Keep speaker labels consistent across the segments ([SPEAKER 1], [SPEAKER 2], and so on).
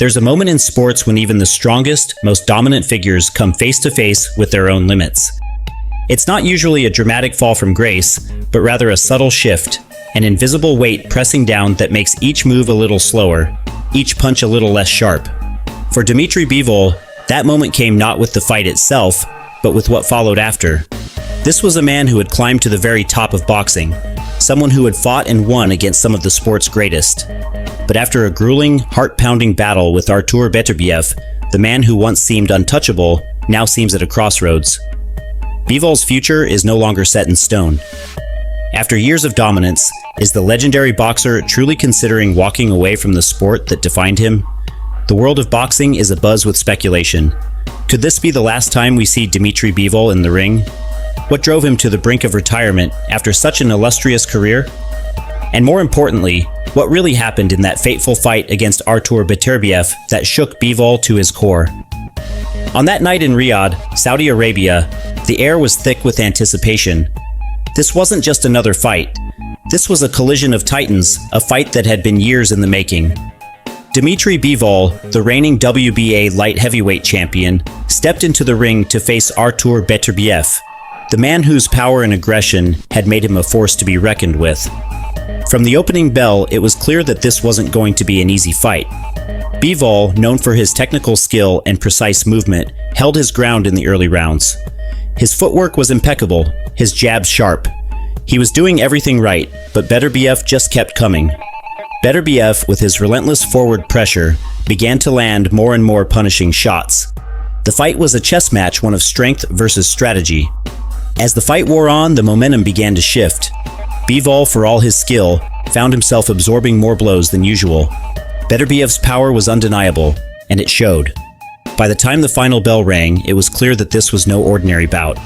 [SPEAKER 1] There's a moment in sports when even the strongest, most dominant figures come face to face with their own limits. It's not usually a dramatic fall from grace, but rather a subtle shift, an invisible weight pressing down that makes each move a little slower, each punch a little less sharp. For Dmitry Bivol, that moment came not with the fight itself, but with what followed after. This was a man who had climbed to the very top of boxing, someone who had fought and won against some of the sport's greatest. But after a grueling, heart-pounding battle with Artur Beterbiev, the man who once seemed untouchable now seems at a crossroads. Bivol's future is no longer set in stone. After years of dominance, is the legendary boxer truly considering walking away from the sport that defined him? The world of boxing is abuzz with speculation. Could this be the last time we see Dmitry Bivol in the ring? What drove him to the brink of retirement after such an illustrious career? And more importantly, what really happened in that fateful fight against Artur Beterbiev that shook Bivol to his core? On that night in Riyadh, Saudi Arabia, the air was thick with anticipation. This wasn't just another fight. This was a collision of titans, a fight that had been years in the making. Dmitry Bivol, the reigning WBA light heavyweight champion, stepped into the ring to face Artur Beterbiev, the man whose power and aggression had made him a force to be reckoned with. From the opening bell, it was clear that this wasn't going to be an easy fight. Bivol, known for his technical skill and precise movement, held his ground in the early rounds. His footwork was impeccable, his jabs sharp. He was doing everything right, but Beterbiev just kept coming. Beterbiev, with his relentless forward pressure, began to land more and more punishing shots. The fight was a chess match, one of strength versus strategy. As the fight wore on, the momentum began to shift. Bivol, for all his skill, found himself absorbing more blows than usual. Beterbiev's power was undeniable, and it showed. By the time the final bell rang, it was clear that this was no ordinary bout.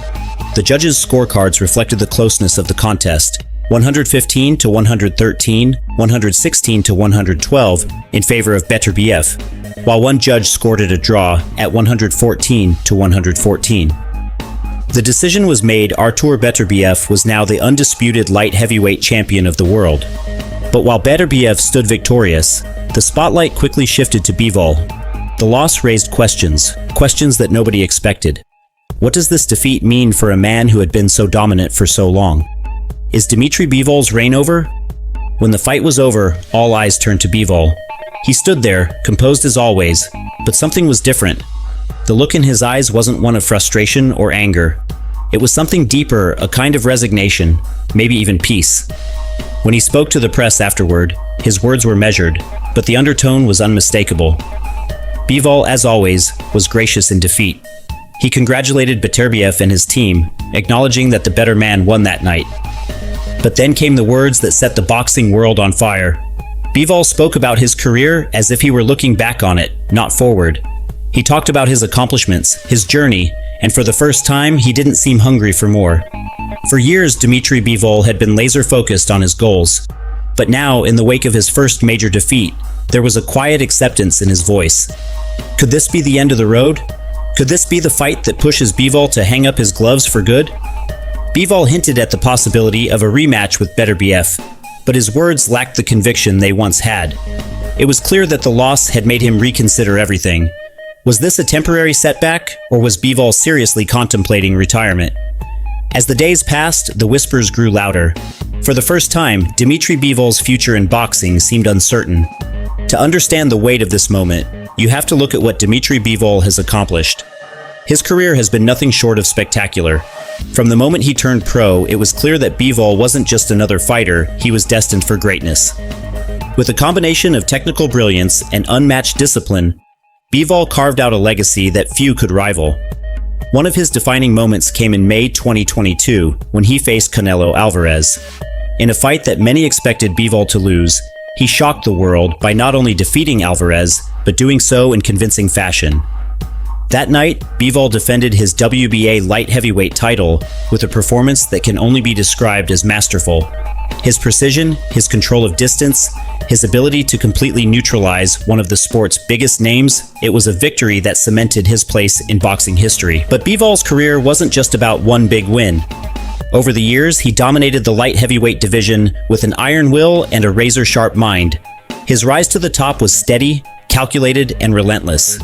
[SPEAKER 1] The judges' scorecards reflected the closeness of the contest, 115 to 113, 116 to 112 in favor of Beterbiev, while one judge scored it a draw at 114 to 114. The decision was made. Artur Beterbiev was now the undisputed light heavyweight champion of the world. But while Beterbiev stood victorious, the spotlight quickly shifted to Bivol. The loss raised questions that nobody expected. What does this defeat mean for a man who had been so dominant for so long? Is Dmitry Bivol's reign over? When the fight was over, all eyes turned to Bivol. He stood there, composed as always, but something was different. The look in his eyes wasn't one of frustration or anger. It was something deeper, a kind of resignation, maybe even peace. When he spoke to the press afterward, his words were measured, but the undertone was unmistakable. Bivol, as always, was gracious in defeat. He congratulated Beterbiev and his team, acknowledging that the better man won that night. But then came the words that set the boxing world on fire. Bivol spoke about his career as if he were looking back on it, not forward. He talked about his accomplishments, his journey, and for the first time, he didn't seem hungry for more. For years, Dmitry Bivol had been laser-focused on his goals. But now, in the wake of his first major defeat, there was a quiet acceptance in his voice. Could this be the end of the road? Could this be the fight that pushes Bivol to hang up his gloves for good? Bivol hinted at the possibility of a rematch with Beterbiev, but his words lacked the conviction they once had. It was clear that the loss had made him reconsider everything. Was this a temporary setback, or was Bivol seriously contemplating retirement? As the days passed, the whispers grew louder. For the first time, Dmitry Bivol's future in boxing seemed uncertain. To understand the weight of this moment, you have to look at what Dmitry Bivol has accomplished. His career has been nothing short of spectacular. From the moment he turned pro, it was clear that Bivol wasn't just another fighter, he was destined for greatness. With a combination of technical brilliance and unmatched discipline, Bivol carved out a legacy that few could rival. One of his defining moments came in May 2022 when he faced Canelo Alvarez. In a fight that many expected Bivol to lose, he shocked the world by not only defeating Alvarez, but doing so in convincing fashion. That night, Bivol defended his WBA light heavyweight title with a performance that can only be described as masterful. His precision, his control of distance, his ability to completely neutralize one of the sport's biggest names, it was a victory that cemented his place in boxing history. But Bivol's career wasn't just about one big win. Over the years, he dominated the light heavyweight division with an iron will and a razor-sharp mind. His rise to the top was steady, calculated, and relentless.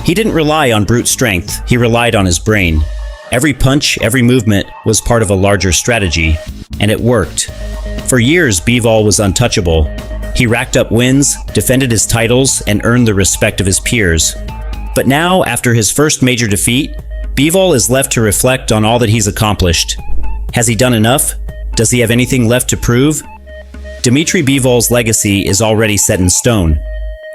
[SPEAKER 1] He didn't rely on brute strength, he relied on his brain. Every punch, every movement was part of a larger strategy, and it worked. For years, Bivol was untouchable. He racked up wins, defended his titles, and earned the respect of his peers. But now, after his first major defeat, Bivol is left to reflect on all that he's accomplished. Has he done enough? Does he have anything left to prove? Dmitry Bivol's legacy is already set in stone.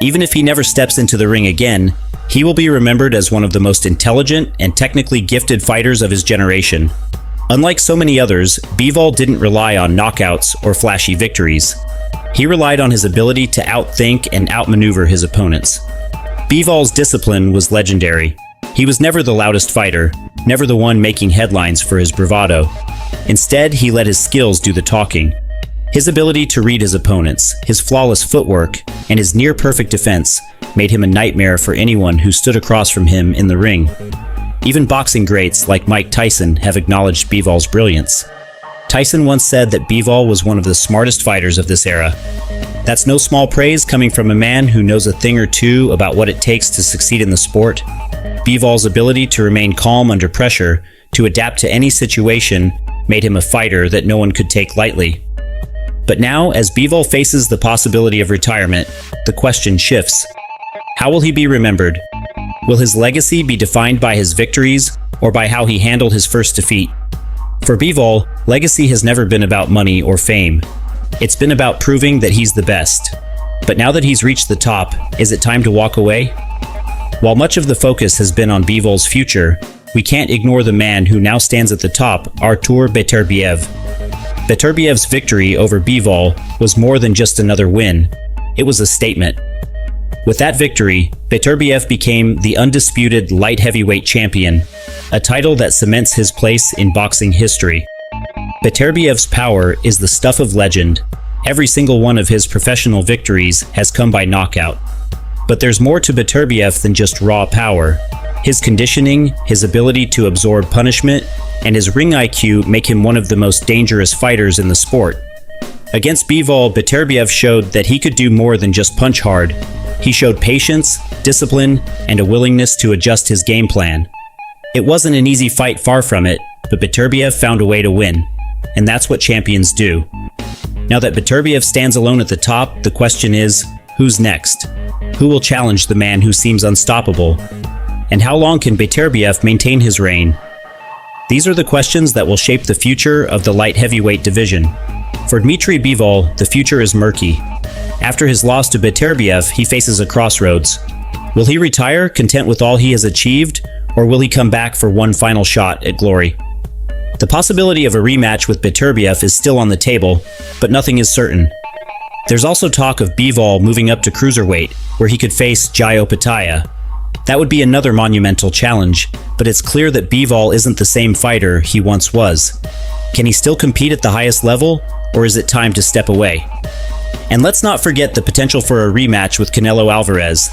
[SPEAKER 1] Even if he never steps into the ring again, he will be remembered as one of the most intelligent and technically gifted fighters of his generation. Unlike so many others, Bivol didn't rely on knockouts or flashy victories. He relied on his ability to outthink and outmaneuver his opponents. Bivol's discipline was legendary. He was never the loudest fighter, never the one making headlines for his bravado. Instead, he let his skills do the talking. His ability to read his opponents, his flawless footwork, and his near-perfect defense made him a nightmare for anyone who stood across from him in the ring. Even boxing greats like Mike Tyson have acknowledged Bivol's brilliance. Tyson once said that Bivol was one of the smartest fighters of this era. That's no small praise coming from a man who knows a thing or two about what it takes to succeed in the sport. Bivol's ability to remain calm under pressure, to adapt to any situation, made him a fighter that no one could take lightly. But now, as Bivol faces the possibility of retirement, the question shifts. How will he be remembered? Will his legacy be defined by his victories or by how he handled his first defeat? For Bivol, legacy has never been about money or fame. It's been about proving that he's the best. But now that he's reached the top, is it time to walk away? While much of the focus has been on Bivol's future, we can't ignore the man who now stands at the top, Artur Beterbiev. Beterbiev's victory over Bivol was more than just another win. It was a statement. With that victory, Beterbiev became the undisputed light heavyweight champion, a title that cements his place in boxing history. Beterbiev's power is the stuff of legend. Every single one of his professional victories has come by knockout. But there's more to Beterbiev than just raw power. His conditioning, his ability to absorb punishment, and his ring IQ make him one of the most dangerous fighters in the sport. Against Bivol, Beterbiev showed that he could do more than just punch hard. He showed patience, discipline, and a willingness to adjust his game plan. It wasn't an easy fight, far from it, but Beterbiev found a way to win. And that's what champions do. Now that Beterbiev stands alone at the top, the question is, who's next? Who will challenge the man who seems unstoppable? And how long can Beterbiev maintain his reign? These are the questions that will shape the future of the light heavyweight division. For Dmitry Bivol, the future is murky. After his loss to Beterbiev, he faces a crossroads. Will he retire, content with all he has achieved, or will he come back for one final shot at glory? The possibility of a rematch with Beterbiev is still on the table, but nothing is certain. There's also talk of Bivol moving up to cruiserweight, where he could face Jai Opataya. That would be another monumental challenge, but it's clear that Bivol isn't the same fighter he once was. Can he still compete at the highest level, or is it time to step away? And let's not forget the potential for a rematch with Canelo Alvarez.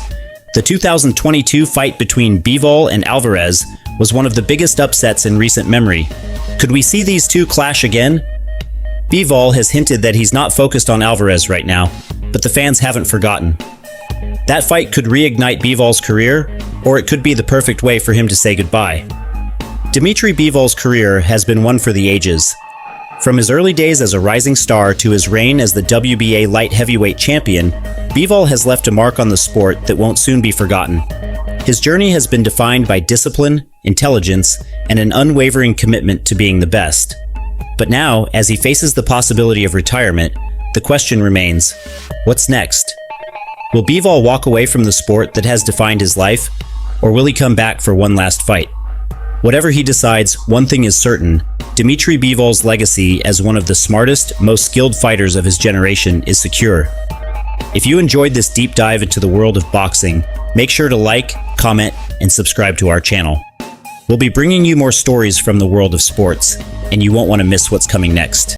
[SPEAKER 1] The 2022 fight between Bivol and Alvarez was one of the biggest upsets in recent memory. Could we see these two clash again? Bivol has hinted that he's not focused on Alvarez right now, but the fans haven't forgotten. That fight could reignite Bivol's career, or it could be the perfect way for him to say goodbye. Dmitry Bivol's career has been one for the ages. From his early days as a rising star to his reign as the WBA light heavyweight champion, Bivol has left a mark on the sport that won't soon be forgotten. His journey has been defined by discipline, intelligence, and an unwavering commitment to being the best. But now, as he faces the possibility of retirement, the question remains, what's next? Will Bivol walk away from the sport that has defined his life, or will he come back for one last fight? Whatever he decides, one thing is certain: Dmitry Bivol's legacy as one of the smartest, most skilled fighters of his generation is secure. If you enjoyed this deep dive into the world of boxing, make sure to like, comment, and subscribe to our channel. We'll be bringing you more stories from the world of sports, and you won't want to miss what's coming next.